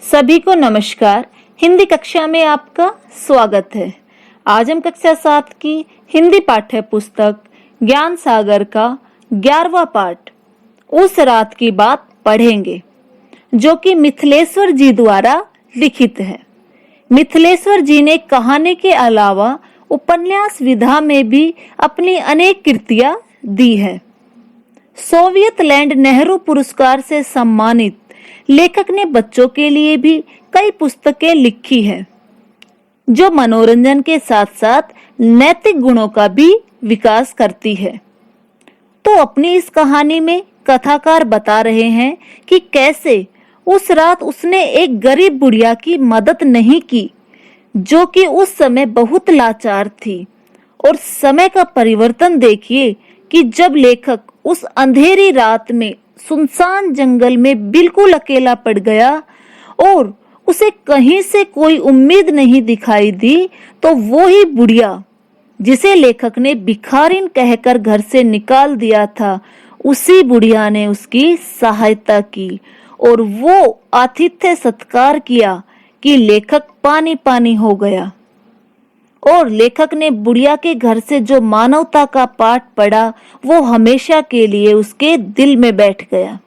सभी को नमस्कार। हिंदी कक्षा में आपका स्वागत है। आज हम कक्षा 7 की हिंदी पाठ्य पुस्तक ज्ञान सागर का 11वां पाठ उस रात की बात पढ़ेंगे, जो कि मिथिलेश्वर जी द्वारा लिखित है। मिथिलेश्वर जी ने कहानी के अलावा उपन्यास विधा में भी अपनी अनेक कृतियां दी है। सोवियत लैंड नेहरू पुरस्कार से सम्मानित लेखक ने बच्चों के लिए भी कई पुस्तकें लिखी हैं, जो मनोरंजन के साथ साथ नैतिक गुणों का भी विकास करती है। तो अपनी इस कहानी में कथाकार बता रहे हैं कि कैसे उस रात उसने एक गरीब बुढ़िया की मदद नहीं की, जो कि उस समय बहुत लाचार थी। और समय का परिवर्तन देखिए कि जब लेखक उस अंधेरी रात में सुनसान जंगल में बिल्कुल अकेला पड़ गया और उसे कहीं से कोई उम्मीद नहीं दिखाई दी, तो वो ही बुढ़िया, जिसे लेखक ने भिखारिन कहकर घर से निकाल दिया था, उसी बुढ़िया ने उसकी सहायता की और वो आतिथ्य सत्कार किया कि लेखक पानी पानी हो गया। और लेखक ने बुढ़िया के घर से जो मानवता का पाठ पढ़ा, वो हमेशा के लिए उसके दिल में बैठ गया।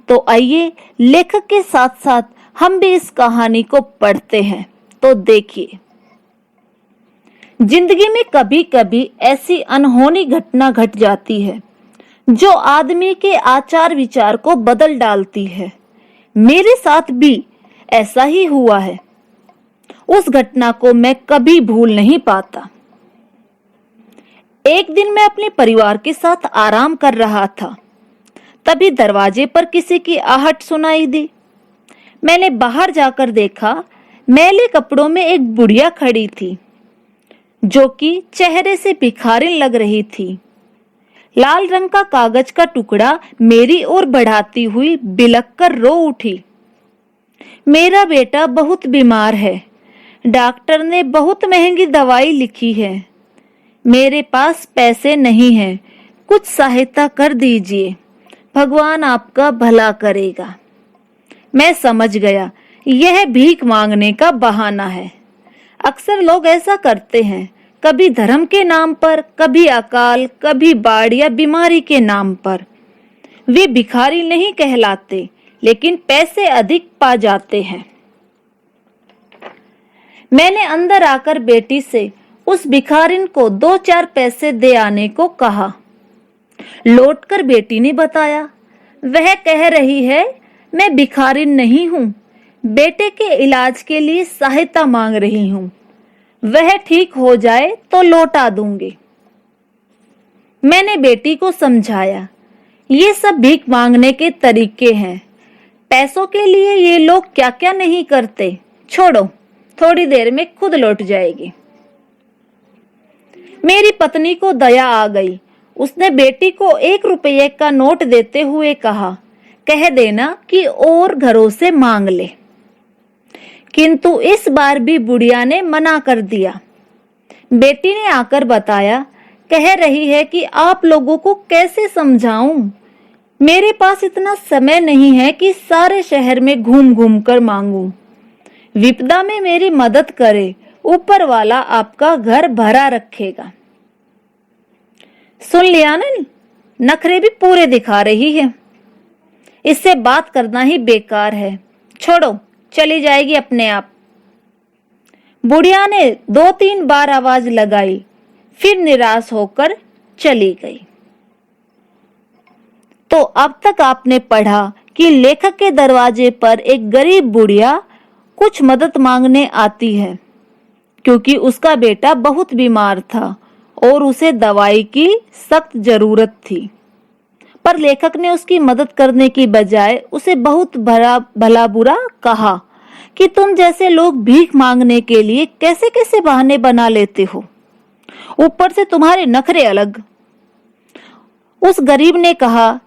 तो आइए लेखक के साथ साथ हम भी इस कहानी को पढ़ते हैं। तो देखिए, जिंदगी में कभी कभी ऐसी अनहोनी घटना घट जाती है जो आदमी के आचार विचार को बदल डालती है। मेरे साथ भी ऐसा ही हुआ है। उस घटना को मैं कभी भूल नहीं पाता। एक दिन मैं अपने परिवार के साथ आराम कर रहा था, तभी दरवाजे पर किसी की आहट सुनाई दी। मैंने बाहर जाकर देखा, मैले कपड़ों में एक बुढ़िया खड़ी थी, जो कि चेहरे से भिखारिन लग रही थी। लाल रंग का कागज का टुकड़ा मेरी ओर बढ़ाती हुई बिलख कर रो उठी। मेरा बेटा बहुत बीमार है, डॉक्टर ने बहुत महंगी दवाई लिखी है, मेरे पास पैसे नहीं हैं, कुछ सहायता कर दीजिए, भगवान आपका भला करेगा। मैं समझ गया, यह भीख मांगने का बहाना है। अक्सर लोग ऐसा करते हैं, कभी धर्म के नाम पर, कभी अकाल, कभी बाढ़ या बीमारी के नाम पर। वे भिखारी नहीं कहलाते, लेकिन पैसे अधिक पा जाते हैं। मैंने अंदर आकर बेटी से उस भिखारिन को 2-4 पैसे दे आने को कहा। लौटकर बेटी ने बताया, वह कह रही है, मैं भिखारिन नहीं हूँ, बेटे के इलाज के लिए सहायता मांग रही हूँ, वह ठीक हो जाए तो लौटा दूंगी। मैंने बेटी को समझाया, ये सब भीख मांगने के तरीके हैं, पैसों के लिए ये लोग क्या क्या नहीं करते, छोड़ो, थोड़ी देर में खुद लौट जाएगी। मेरी पत्नी को दया आ गई। उसने बेटी को 1 रुपये का नोट देते हुए कहा, कह देना कि और घरों से मांग ले। किंतु इस बार भी बुढ़िया ने मना कर दिया। बेटी ने आकर बताया, कह रही है कि आप लोगों को कैसे समझाऊं, मेरे पास इतना समय नहीं है कि सारे शहर में घूम घूम कर मांगूं। विपदा में मेरी मदद करे, ऊपर वाला आपका घर भरा रखेगा। सुन लिया ना, नखरे भी पूरे दिखा रही है। इससे बात करना ही बेकार है, छोड़ो, चली जाएगी अपने आप। बुढ़िया ने 2-3 बार आवाज लगाई, फिर निराश होकर चली गई। तो अब तक आपने पढ़ा कि लेखक के दरवाजे पर एक गरीब बुढ़िया कुछ मदद मांगने आती है, क्योंकि उसका बेटा बहुत बीमार था और उसे दवाई की सख्त जरूरत थी। पर लेखक ने उसकी मदद करने की बजाय उसे बहुत भला बुरा कहा कि तुम जैसे लोग भीख मांगने के लिए कैसे कैसे बहाने बना लेते हो, ऊपर से तुम्हारे नखरे अलग। उस गरीब ने कहा,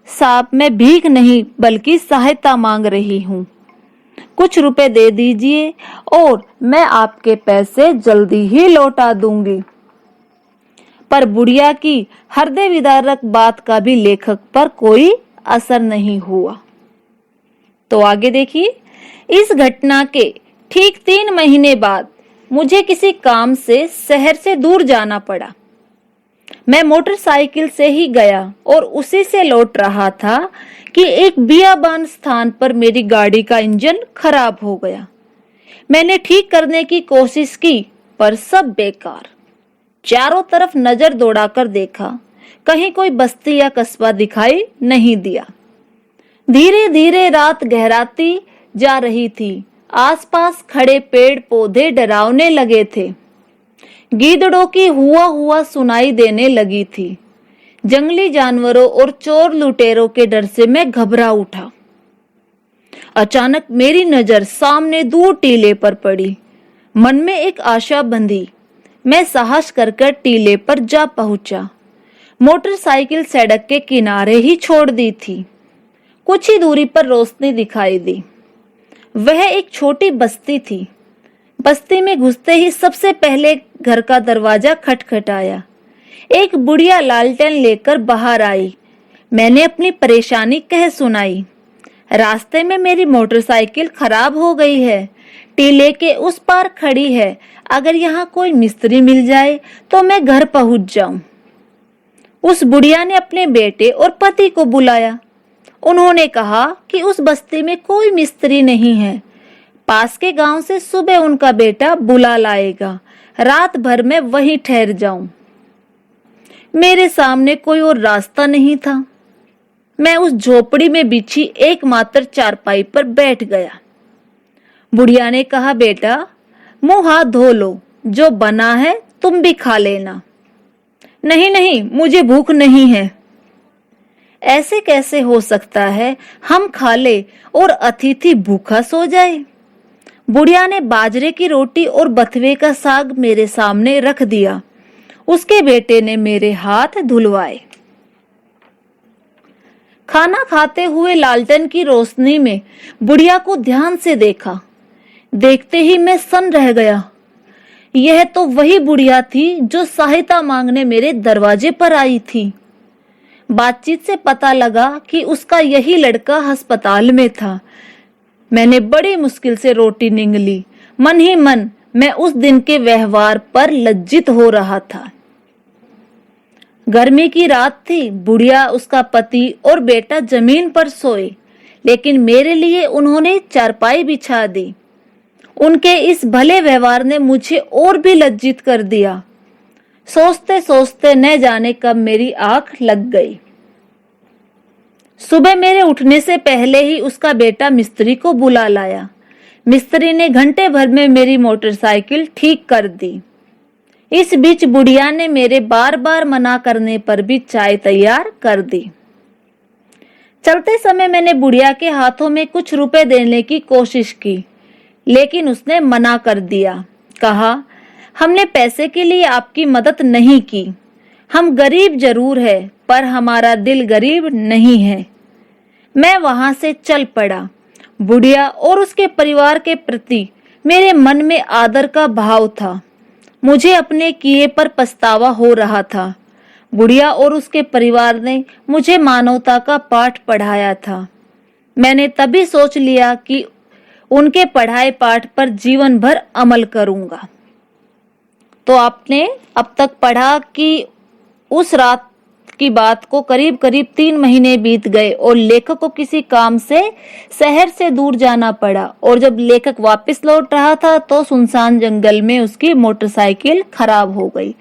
साहब, मैं भीख नहीं बल्कि सहायता मांग रही हूँ, कुछ रुपए दे दीजिए और मैं आपके पैसे जल्दी ही लौटा दूंगी। पर बुढ़िया की हृदय विदारक बात का भी लेखक पर कोई असर नहीं हुआ। तो आगे देखिए, इस घटना के ठीक 3 महीने बाद मुझे किसी काम से शहर से दूर जाना पड़ा। मैं मोटरसाइकिल से ही गया और उसी से लौट रहा था कि एक बियाबान स्थान पर मेरी गाड़ी का इंजन खराब हो गया। मैंने ठीक करने की कोशिश की पर सब बेकार। चारों तरफ नजर दौड़ाकर देखा, कहीं कोई बस्ती या कस्बा दिखाई नहीं दिया। धीरे धीरे रात गहराती जा रही थी। आसपास खड़े पेड़ पौधे डरावने लगे थे। गीदड़ों की हुआ सुनाई देने लगी थी। जंगली जानवरों और चोर लुटेरों के डर से मैं घबरा उठा। अचानक मेरी नजर सामने दूर टीले पर पड़ी। मन में एक आशा बंधी। मैं साहस कर टीले पर जा पहुंचा। मोटरसाइकिल सड़क के किनारे ही छोड़ दी थी। कुछ ही दूरी पर रोशनी दिखाई दी। वह एक छोटी बस्ती थी। बस्ती में घुसते ही सबसे पहले घर का दरवाजा खटखटाया। एक बुढ़िया लालटेन लेकर बाहर आई। मैंने अपनी परेशानी कह सुनाई। रास्ते में मेरी मोटरसाइकिल खराब हो गई है, टीले के उस पार खड़ी है। अगर यहाँ कोई मिस्त्री मिल जाए तो मैं घर पहुंच जाऊं। उस बुढ़िया ने अपने बेटे और पति को बुलाया। उन्होंने कहा कि उस बस्ती में कोई मिस्त्री नहीं है। पास के गांव से सुबह उनका बेटा बुला लाएगा। रात भर में वहीं ठहर जाऊं। मेरे सामने कोई और रास्ता नहीं था। मैं उस झोपड़ी में बिछी एकमात्र चारपाई पर बैठ गया। बुढ़िया ने कहा, बेटा मुंह हाथ धो लो, जो बना है तुम भी खा लेना। नहीं नहीं, मुझे भूख नहीं है। ऐसे कैसे हो सकता है, हम खा ले और अतिथि भूखा सो जाए। बुढ़िया ने बाजरे की रोटी और बथुए का साग मेरे सामने रख दिया। उसके बेटे ने मेरे हाथ धुलवाए। खाना खाते हुए लालटेन की रोशनी में बुढ़िया को ध्यान से देखा। देखते ही मैं सन्न रह गया। यह तो वही बुढ़िया थी जो सहायता मांगने मेरे दरवाजे पर आई थी। बातचीत से पता लगा कि उसका यही लड़का अस्पताल में था। मैंने बड़ी मुश्किल से रोटी निगली। मन ही मन मैं उस दिन के व्यवहार पर लज्जित हो रहा था। गर्मी की रात थी। बुढ़िया, उसका पति और बेटा जमीन पर सोए, लेकिन मेरे लिए उन्होंने चारपाई बिछा दी। उनके इस भले व्यवहार ने मुझे और भी लज्जित कर दिया। सोचते सोचते न जाने कब मेरी आंख लग गई। सुबह मेरे उठने से पहले ही उसका बेटा मिस्त्री को बुला लाया। मिस्त्री ने घंटे भर में मेरी मोटरसाइकिल ठीक कर दी। इस बीच बुढ़िया ने मेरे बार बार मना करने पर भी चाय तैयार कर दी। चलते समय मैंने बुढ़िया के हाथों में कुछ रुपए देने की कोशिश की, लेकिन उसने मना कर दिया। कहा, हमने पैसे के लिए आपकी मदद नहीं की। हम गरीब जरूर है, पर हमारा दिल गरीब नहीं है। मैं वहां से चल पड़ा। बुढ़िया और उसके परिवार के प्रति मेरे मन में आदर का भाव था। मुझे अपने किए पर पछतावा हो रहा था। बुढ़िया और उसके परिवार ने मुझे मानवता का पाठ पढ़ाया था। मैंने तभी सोच लिया कि उनके पढ़ाए पाठ पर जीवन भर अमल करूंगा। तो आपने अब तक पढ़ा कि उस रात की बात को करीब 3 महीने बीत गए और लेखक को किसी काम से शहर से दूर जाना पड़ा, और जब लेखक वापस लौट रहा था तो सुनसान जंगल में उसकी मोटरसाइकिल खराब हो गई।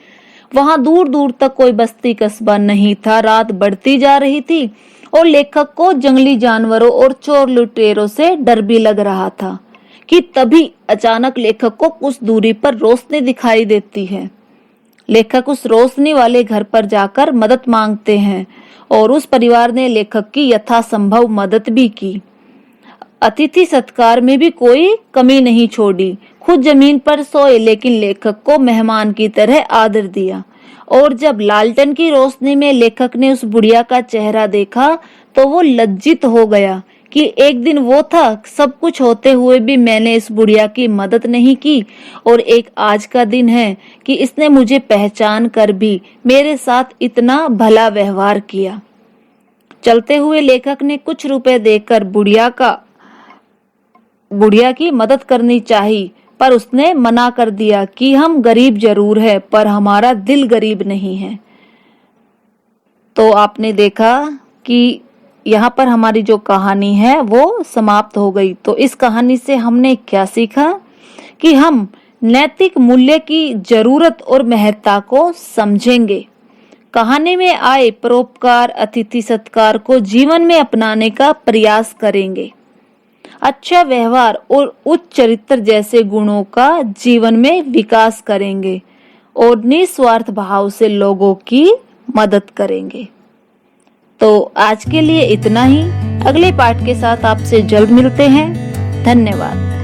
वहां दूर दूर तक कोई बस्ती कस्बा नहीं था। रात बढ़ती जा रही थी और लेखक को जंगली जानवरों और चोर लुटेरों से डर भी लग रहा था कि तभी अचानक लेखक को कुछ दूरी पर रोशनी दिखाई देती है। लेखक उस रोशनी वाले घर पर जाकर मदद मांगते हैं और उस परिवार ने लेखक की यथासंभव मदद भी की। अतिथि सत्कार में भी कोई कमी नहीं छोड़ी। खुद जमीन पर सोए, लेकिन लेखक को मेहमान की तरह आदर दिया। और जब लालटेन की रोशनी में लेखक ने उस बुढ़िया का चेहरा देखा तो वो लज्जित हो गया कि एक दिन वो था, सब कुछ होते हुए भी मैंने इस बुढ़िया की मदद नहीं की, और एक आज का दिन है कि इसने मुझे पहचान कर भी मेरे साथ इतना भला व्यवहार किया। चलते हुए लेखक ने कुछ रुपए देकर बुढ़िया का बुढ़िया की मदद करनी चाहिए, पर उसने मना कर दिया कि हम गरीब जरूर है पर हमारा दिल गरीब नहीं है। तो आपने देखा कि यहाँ पर हमारी जो कहानी है वो समाप्त हो गई। तो इस कहानी से हमने क्या सीखा कि हम नैतिक मूल्य की जरूरत और महत्ता को समझेंगे। कहानी में आए परोपकार, अतिथि सत्कार को जीवन में अपनाने का प्रयास करेंगे। अच्छा व्यवहार और उच्च चरित्र जैसे गुणों का जीवन में विकास करेंगे और निस्वार्थ भाव से लोगों की मदद करेंगे। तो आज के लिए इतना ही। अगले पाठ के साथ आपसे जल्द मिलते हैं। धन्यवाद।